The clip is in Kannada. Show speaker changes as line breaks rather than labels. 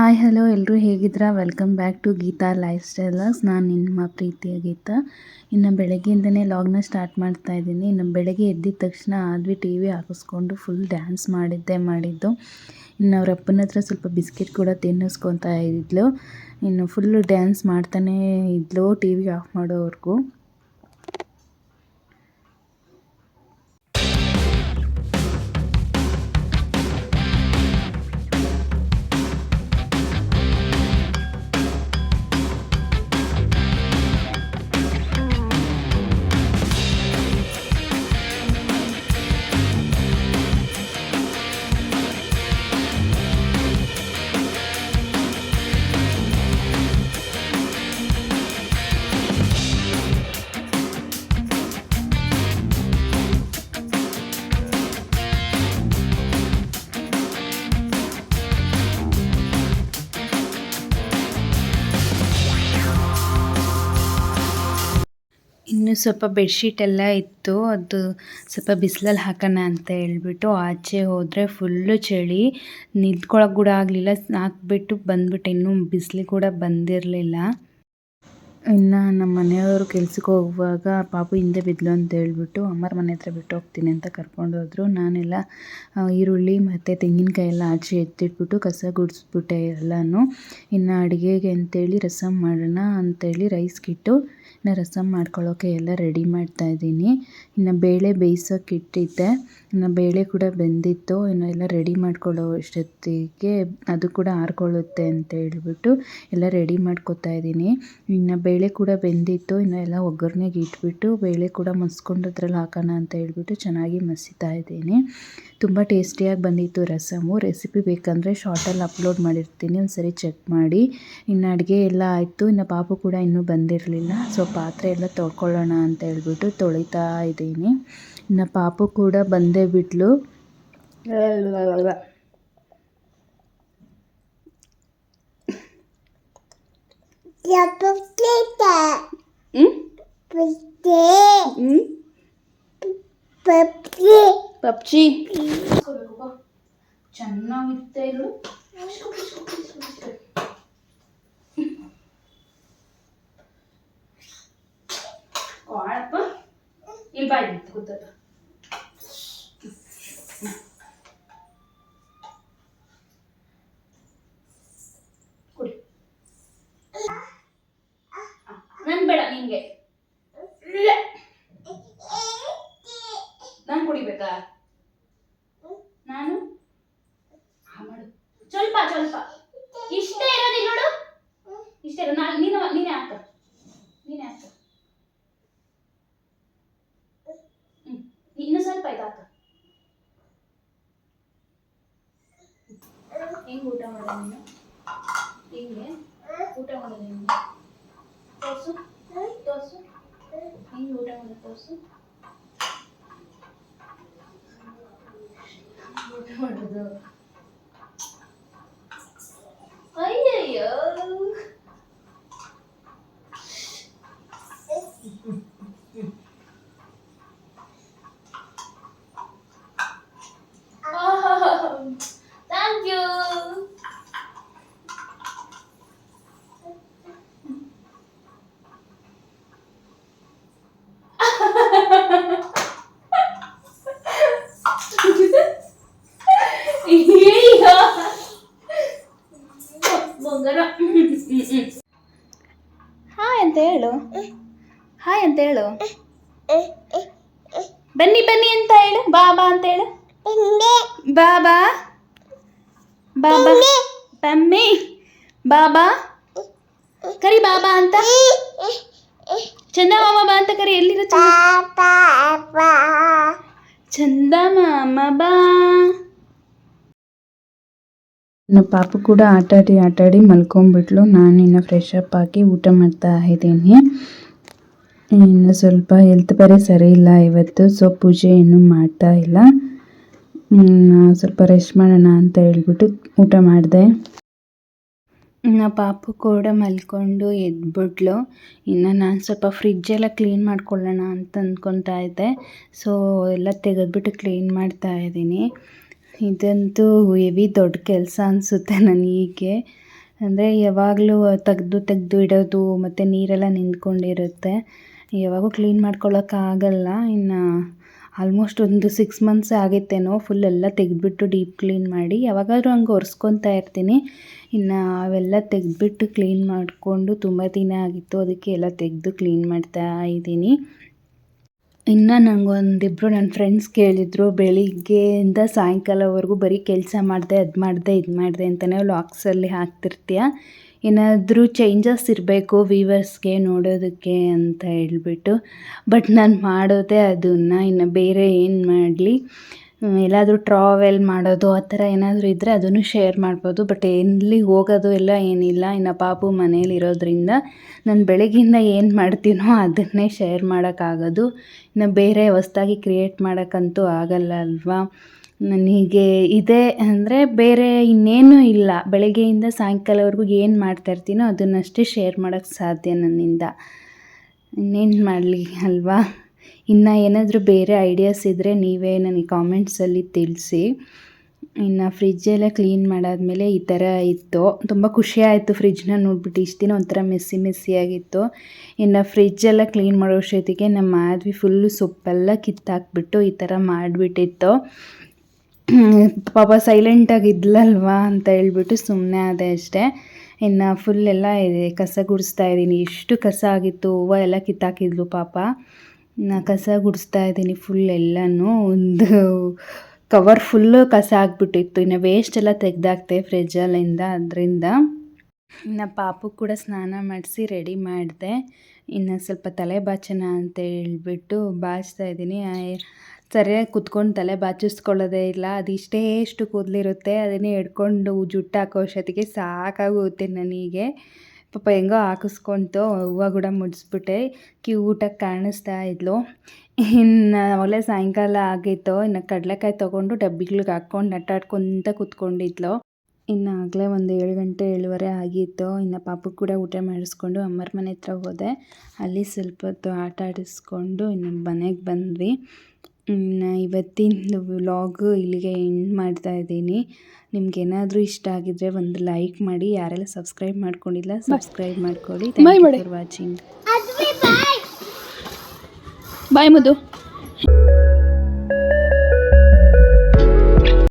ಹಾಯ್ ಹಲೋ ಎಲ್ಲರೂ ಹೇಗಿದ್ದೀರಾ? Welcome back to Geetha life stylers. ನಾನು ನಿಮ್ಮ ಪ್ರೀತಿಯ ಗೀತಾ. ಇನ್ನು ಬೆಳಗ್ಗೆಯಿಂದನೇ ಲಾಗ್ನ ಸ್ಟಾರ್ಟ್ ಮಾಡ್ತಾ ಇದ್ದೀನಿ. ಇನ್ನು ಬೆಳಗ್ಗೆ ಎದ್ದಿದ ತಕ್ಷಣ ಆದ್ವಿ ಟಿ ವಿ ಹಾಕಿಸ್ಕೊಂಡು ಫುಲ್ ಡ್ಯಾನ್ಸ್ ಮಾಡಿದ್ದು. ಇನ್ನು ಅವ್ರ ಅಪ್ಪನ ಹತ್ರ ಸ್ವಲ್ಪ ಬಿಸ್ಕೆಟ್ ಕೂಡ ತಿನ್ನಿಸ್ಕೊತಾ ಇದ್ಲು. ಇನ್ನು ಫುಲ್ಲು ಡ್ಯಾನ್ಸ್ ಮಾಡ್ತಾನೇ ಇದ್ಲು ಟಿ ವಿ ಆಫ್ ಮಾಡೋವರೆಗೂ. ಇನ್ನು ಸ್ವಲ್ಪ ಬೆಡ್ಶೀಟ್ ಎಲ್ಲ ಇತ್ತು, ಅದು ಸ್ವಲ್ಪ ಬಿಸಿಲಲ್ಲಿ ಹಾಕೋಣ ಅಂತ ಹೇಳ್ಬಿಟ್ಟು ಆಚೆ ಹೋದರೆ ಫುಲ್ಲು ಚಳಿ, ನಿಂತ್ಕೊಳ್ಳೋಕೆ ಕೂಡ ಆಗಲಿಲ್ಲ. ಹಾಕ್ಬಿಟ್ಟು ಬಂದ್ಬಿಟ್ಟು ಇನ್ನೂ ಬಿಸಿಲು ಕೂಡ ಬಂದಿರಲಿಲ್ಲ. ಇನ್ನು ನಮ್ಮ ಮನೆಯವರು ಕೆಲ್ಸಕ್ಕೆ ಹೋಗುವಾಗ ಪಾಪು ಹಿಂದೆ ಬಿದ್ದಲು ಅಂತ ಹೇಳ್ಬಿಟ್ಟು ಅಮ್ಮರ ಮನೆ ಹತ್ರ ಬಿಟ್ಟು ಹೋಗ್ತೀನಿ ಅಂತ ಕರ್ಕೊಂಡೋದ್ರು. ನಾನೆಲ್ಲ ಈರುಳ್ಳಿ ಮತ್ತು ತೆಂಗಿನಕಾಯಿ ಎಲ್ಲ ಆಚೆ ಎತ್ತಿಟ್ಬಿಟ್ಟು ಕಸ ಗುಡಿಸ್ಬಿಟ್ಟೆ ಎಲ್ಲನೂ. ಇನ್ನು ಅಡುಗೆಗೆ ಅಂತೇಳಿ ರಸಮ್ ಮಾಡೋಣ ಅಂತೇಳಿ ರೈಸ್ಗಿಟ್ಟು ಇನ್ನು ರಸಮ್ ಮಾಡ್ಕೊಳ್ಳೋಕೆ ಎಲ್ಲ ರೆಡಿ ಮಾಡ್ತಾಯಿದ್ದೀನಿ. ಇನ್ನು ಬೇಳೆ ಬೇಯಿಸೋಕೆ ಇಟ್ಟಿದ್ದೆ, ಇನ್ನು ಬೇಳೆ ಕೂಡ ಬೆಂದಿತ್ತು. ಇನ್ನು ಎಲ್ಲ ರೆಡಿ ಮಾಡ್ಕೊಳ್ಳೋ ಅಷ್ಟೊತ್ತಿಗೆ ಅದು ಕೂಡ ಆರ್ಕೊಳ್ಳುತ್ತೆ ಅಂತ ಹೇಳ್ಬಿಟ್ಟು ಎಲ್ಲ ರೆಡಿ ಮಾಡ್ಕೊತಾ ಇದ್ದೀನಿ. ಇನ್ನು ಬೇಳೆ ಕೂಡ ಬೆಂದಿತ್ತು, ಇನ್ನು ಎಲ್ಲ ಒಗ್ಗರಣೆಗೆ ಇಟ್ಬಿಟ್ಟು ಬೇಳೆ ಕೂಡ ಮಸ್ಕೊಂಡು ಅದ್ರಲ್ಲಿ ಹಾಕೋಣ ಅಂತ ಹೇಳ್ಬಿಟ್ಟು ಚೆನ್ನಾಗಿ ಮಸಿತಾ ಇದ್ದೀನಿ. ತುಂಬ ಟೇಸ್ಟಿಯಾಗಿ ಬಂದಿತ್ತು ರಸಮು. ರೆಸಿಪಿ ಬೇಕಂದರೆ ಶಾರ್ಟಲ್ಲಿ ಅಪ್ಲೋಡ್ ಮಾಡಿರ್ತೀನಿ, ಒಂದ್ಸರಿ ಚೆಕ್ ಮಾಡಿ. ಇನ್ನು ಅಡುಗೆ ಎಲ್ಲ ಆಯಿತು. ಇನ್ನು ಪಾಪು ಕೂಡ ಇನ್ನೂ ಬಂದಿರಲಿಲ್ಲ, ಸೊ ಪಾತ್ರೆ ಎಲ್ಲ ತೊಳ್ಕೊಳ್ಳೋಣ ಅಂತ ಹೇಳ್ಬಿಟ್ಟು ತೊಳಿತಾ ಇದ್ದೀನಿ. ಇನ್ನು ಪಾಪು ಕೂಡ ಬಂದೇ ಬಿಟ್ಲು. ಪಬ್ಜಿ ಚೆನ್ನಾಗಿತ್ತೆ ಇರು. ಕಾಳಪ್ಪ ಇಲ್ಲಿ ಬಾಯ್ ಕೂತದ ಕುಡಿ. ನನ್ ಬೇಡ, ನಿಂಗೆ ನಾನು ಕುಡಿಬೇಕಾ? ನಾನು ಮಾಡು ಸ್ವಲ್ಪ ಸ್ವಲ್ಪ ಇಷ್ಟೇ ಇರೋದಿ ನೋಡು, ಇಷ್ಟೇ ಇರೋ. ನೀನೇ ಹಾಕ, ನೀನೇ ಹಾಕ. ಇನ್ನು ಸ್ವಲ್ಪ ಆಯ್ತು ಹಾಕ. ಹೆಂಗೆ ಊಟ ಮಾಡೋದು ನೀನು? ಹಿಂಗೆ ಊಟ ಮಾಡೋದು ನೀನು? ತೋರಿಸು ತೋರಿಸು, ಹೆಂಗೆ ಊಟ ಮಾಡೋದು ತೋರಿಸು. ಊಟ ಮಾಡೋದು ಅಯ್ಯಯ್ಯೋ. Thank you. ಹಾಯ್ ಅಂತ ಹೇಳು, ಹಾಯ್ ಅಂತ ಹೇಳು. ಬನ್ನಿ ಬನ್ನಿ ಅಂತ ಹೇಳು, ಬಾಬಾ ಅಂತ ಹೇಳು. ಬಾಬಾ ಬಾಬಾ ಬಮ್ಮಿ ಬಾಬಾ ಕರಿ, ಬಾಬಾ ಅಂತ. ಚಂದ ಮಾಮ ಬಾ ಅಂತ ಕರಿ. ಎಲ್ಲಿರೋ ಚಂದ ಮಾಮ ಬಾ. ಇನ್ನು ಪಾಪು ಕೂಡ ಆಟಾಡಿ ಮಲ್ಕೊಂಡ್ಬಿಟ್ಲು. ನಾನಿನ್ನು ಫ್ರೆಶ್ ಅಪ್ ಆಗಿ ಊಟ ಮಾಡ್ತಾ ಇದ್ದೀನಿ. ಇನ್ನು ಸ್ವಲ್ಪ ಹೆಲ್ತ್ ಬೇರೆ ಸರಿ ಇಲ್ಲ ಇವತ್ತು, ಸೊ ಪೂಜೆ ಇನ್ನೂ ಮಾಡ್ತಾ ಇಲ್ಲ. ಸ್ವಲ್ಪ ರೆಸ್ಟ್ ಮಾಡೋಣ ಅಂತ ಹೇಳ್ಬಿಟ್ಟು ಊಟ ಮಾಡಿದೆ. ಇನ್ನು ಪಾಪು ಕೂಡ ಮಲ್ಕೊಂಡು ಎದ್ಬಿಟ್ಲು. ಇನ್ನು ನಾನು ಸ್ವಲ್ಪ ಫ್ರಿಜ್ಜೆಲ್ಲ ಕ್ಲೀನ್ ಮಾಡ್ಕೊಳ್ಳೋಣ ಅಂತ ಅಂದ್ಕೊತಾ ಇದ್ದೆ. ಸೊ ಎಲ್ಲ ತೆಗೆದ್ಬಿಟ್ಟು ಕ್ಲೀನ್ ಮಾಡ್ತಾ ಇದ್ದೀನಿ. ಇದಂತೂ ಹೆವಿ ದೊಡ್ಡ ಕೆಲಸ ಅನಿಸುತ್ತೆ ನನಗೆ. ಅಂದರೆ ಯಾವಾಗಲೂ ತೆಗೆದು ಇಡೋದು ಮತ್ತು ನೀರೆಲ್ಲ ನಿಂತ್ಕೊಂಡಿರುತ್ತೆ. ಯಾವಾಗೂ ಕ್ಲೀನ್ ಮಾಡ್ಕೊಳ್ಳೋಕ್ಕಾಗಲ್ಲ. ಇನ್ನು ಆಲ್ಮೋಸ್ಟ್ ಒಂದು 6 ಮಂತ್ಸ್ ಆಗಿತ್ತೇನೋ ಫುಲ್ ಎಲ್ಲ ತೆಗೆದ್ಬಿಟ್ಟು ಡೀಪ್ ಕ್ಲೀನ್ ಮಾಡಿ. ಯಾವಾಗಾದ್ರೂ ಹಂಗೆ ಒರೆಸ್ಕೊತಾ ಇರ್ತೀನಿ. ಇನ್ನು ಅವೆಲ್ಲ ತೆಗೆದ್ಬಿಟ್ಟು ಕ್ಲೀನ್ ಮಾಡಿಕೊಂಡು ತುಂಬ ದಿನ ಆಗಿತ್ತು, ಅದಕ್ಕೆ ಎಲ್ಲ ತೆಗೆದು ಕ್ಲೀನ್ ಮಾಡ್ತಾ ಇದ್ದೀನಿ. ಇನ್ನು ನನಗೊಂದಿಬ್ಬರು ನನ್ನ ಫ್ರೆಂಡ್ಸ್ ಕೇಳಿದರು, ಬೆಳಿಗ್ಗೆಯಿಂದ ಸಾಯಂಕಾಲವರೆಗೂ ಬರೀ ಕೆಲಸ ಮಾಡಿದೆ, ಅದು ಮಾಡಿದೆ, ಇದು ಮಾಡಿದೆ ಅಂತಲೇ ವ್ಲಾಗ್ಸಲ್ಲಿ ಹಾಕ್ತಿರ್ತೀಯ, ಏನಾದರೂ ಚೇಂಜಸ್ ಇರಬೇಕು ವ್ಯೂವರ್ಸ್ಗೆ ನೋಡೋದಕ್ಕೆ ಅಂತ ಹೇಳ್ಬಿಟ್ಟು. ಬಟ್ ನಾನು ಮಾಡೋದೇ ಅದನ್ನು. ಇನ್ನು ಬೇರೆ ಏನು ಮಾಡಲಿ, ಎಲ್ಲಾದರೂ ಟ್ರಾವೆಲ್ ಮಾಡೋದು ಆ ಥರ ಏನಾದರೂ ಇದ್ದರೆ ಅದನ್ನು ಶೇರ್ ಮಾಡ್ಬೋದು. ಬಟ್ ಎಲ್ಲಿ ಹೋಗೋದು ಎಲ್ಲ ಏನಿಲ್ಲ. ಇನ್ನು ಪಾಪು ಮನೇಲಿರೋದ್ರಿಂದ ನಾನು ಬೆಳಗ್ಗಿಂದ ಏನು ಮಾಡ್ತೀನೋ ಅದನ್ನೇ ಶೇರ್ ಮಾಡೋಕ್ಕಾಗೋದು. ಇನ್ನು ಬೇರೆ ಹೊಸ್ದಾಗಿ ಕ್ರಿಯೇಟ್ ಮಾಡೋಕ್ಕಂತೂ ಆಗಲ್ಲ ಅಲ್ವಾ. ನನಗೆ ಇದೆ ಅಂದರೆ ಬೇರೆ ಇನ್ನೇನೂ ಇಲ್ಲ. ಬೆಳಗ್ಗೆಯಿಂದ ಸಾಯಂಕಾಲವರೆಗೂ ಏನು ಮಾಡ್ತಾಯಿರ್ತೀನೋ ಅದನ್ನಷ್ಟೇ ಶೇರ್ ಮಾಡೋಕ್ಕೆ ಸಾಧ್ಯ ನನ್ನಿಂದ. ಇನ್ನೇನು ಮಾಡಲಿ ಅಲ್ವಾ. ಇನ್ನು ಏನಾದರೂ ಬೇರೆ ಐಡಿಯಾಸ್ ಇದ್ದರೆ ನೀವೇ ನನಗೆ ಕಾಮೆಂಟ್ಸಲ್ಲಿ ತಿಳಿಸಿ. ಇನ್ನು ಫ್ರಿಜ್ಜೆಲ್ಲ ಕ್ಲೀನ್ ಮಾಡಾದಮೇಲೆ ಈ ಥರ ಇತ್ತು. ತುಂಬ ಖುಷಿಯಾಯಿತು ಫ್ರಿಜ್ನ ನೋಡ್ಬಿಟ್ಟು. ಇಷ್ಟು ದಿನ ಒಂಥರ ಮೆಸ್ಸಿಯಾಗಿತ್ತು. ಇನ್ನು ಫ್ರಿಜ್ಜೆಲ್ಲ ಕ್ಲೀನ್ ಮಾಡೋ ಅಷ್ಟೊತ್ತಿಗೆ ನಮ್ಮ ಮಾಧವಿ ಫುಲ್ಲು ಸೊಪ್ಪೆಲ್ಲ ಕಿತ್ತಾಕ್ಬಿಟ್ಟು ಈ ಥರ ಮಾಡಿಬಿಟ್ಟಿತ್ತು. ಪಾಪ ಸೈಲೆಂಟಾಗಿದ್ಲಲ್ವಾ ಅಂತ ಹೇಳ್ಬಿಟ್ಟು ಸುಮ್ಮನೆ ಆದೆ ಅಷ್ಟೇ. ಇನ್ನು ಫುಲ್ ಎಲ್ಲ ಇದೆ ಕಸ ಗುಡಿಸ್ತಾ ಇದ್ದೀನಿ. ಎಷ್ಟು ಕಸ ಆಗಿತ್ತು, ಹೂವು ಎಲ್ಲ ಕಿತ್ತಾಕಿದ್ಲು ಪಾಪ. ಕಸ ಗುಡಿಸ್ತಾ ಇದ್ದೀನಿ ಫುಲ್ ಎಲ್ಲನೂ. ಒಂದು ಕವರ್ ಫುಲ್ಲು ಕಸ ಆಗಿಬಿಟ್ಟಿತ್ತು. ಇನ್ನು ವೇಸ್ಟ್ ಎಲ್ಲ ತೆಗೆದಾಕ್ತೆ ಫ್ರಿಜ್ಜಲ್ಲಿಂದ. ಅದರಿಂದ ಇನ್ನು ಪಾಪು ಕೂಡ ಸ್ನಾನ ಮಾಡಿಸಿ ರೆಡಿ ಮಾಡಿದೆ. ಇನ್ನು ಸ್ವಲ್ಪ ತಲೆ ಬಾಚೋಣ ಅಂತ ಹೇಳ್ಬಿಟ್ಟು ಬಾಚ್ತಾ ಇದ್ದೀನಿ. ಸರಿಯಾಗಿ ಕುತ್ಕೊಂಡು ತಲೆ ಬಾಚಿಸ್ಕೊಳ್ಳೋದೇ ಇಲ್ಲ. ಅದು ಎಷ್ಟು ಕೂದಲಿರುತ್ತೆ ಅದನ್ನೇ ಹಿಡ್ಕೊಂಡು ಜುಟ್ಟು ಹಾಕೋ ಅಷ್ಟೊತ್ತಿಗೆ ಸಾಕಾಗುತ್ತೆ ನನಗೆ. ಪಾಪ ಹೆಂಗೋ ಹಾಕಿಸ್ಕೊಂತು, ಹೂವು ಕೂಡ ಮುಡಿಸ್ಬಿಟ್ಟೆ. ಕ್ಯೂಟಾಗಿ ಕಾಣಿಸ್ತಾ ಇದ್ಲು. ಇನ್ನು ಒಳ್ಳೆ ಸಾಯಂಕಾಲ ಆಗಿತ್ತು. ಇನ್ನು ಕಡಲೆಕಾಯಿ ತೊಗೊಂಡು ಡಬ್ಬಿಗಳಿಗೆ ಹಾಕ್ಕೊಂಡು ಆಟಾಡ್ಕೊತ ಕೂತ್ಕೊಂಡಿದ್ಲು. ಇನ್ನು ಆಗಲೇ ಒಂದು 7 ಗಂಟೆ 7:15 ಆಗಿತ್ತು. ಇನ್ನು ಪಾಪು ಕೂಡ ಊಟ ಮಾಡಿಸ್ಕೊಂಡು ಅಮ್ಮರ ಮನೆ ಹತ್ರ ಹೋದೆ. ಅಲ್ಲಿ ಸ್ವಲ್ಪ ಹೊತ್ತು ಆಟ ಆಡಿಸ್ಕೊಂಡು ಇನ್ನು ಮನೆಗೆ ಬಂದ್ವಿ. ಇನ್ನು ಇವತ್ತಿನ ವ್ಲಾಗು ಇಲ್ಲಿಗೆ ಎಂಡ್ ಮಾಡ್ತಾ ಇದ್ದೀನಿ. ನಿಮ್ಗೇನಾದರೂ ಇಷ್ಟ ಆಗಿದ್ದರೆ ಒಂದು ಲೈಕ್ ಮಾಡಿ. ಯಾರೆಲ್ಲ ಸಬ್ಸ್ಕ್ರೈಬ್ ಮಾಡ್ಕೊಂಡಿಲ್ಲ ಸಬ್ಸ್ಕ್ರೈಬ್ ಮಾಡ್ಕೊಳ್ಳಿ. Thank you for watching. Bye ಮುದ್ದು.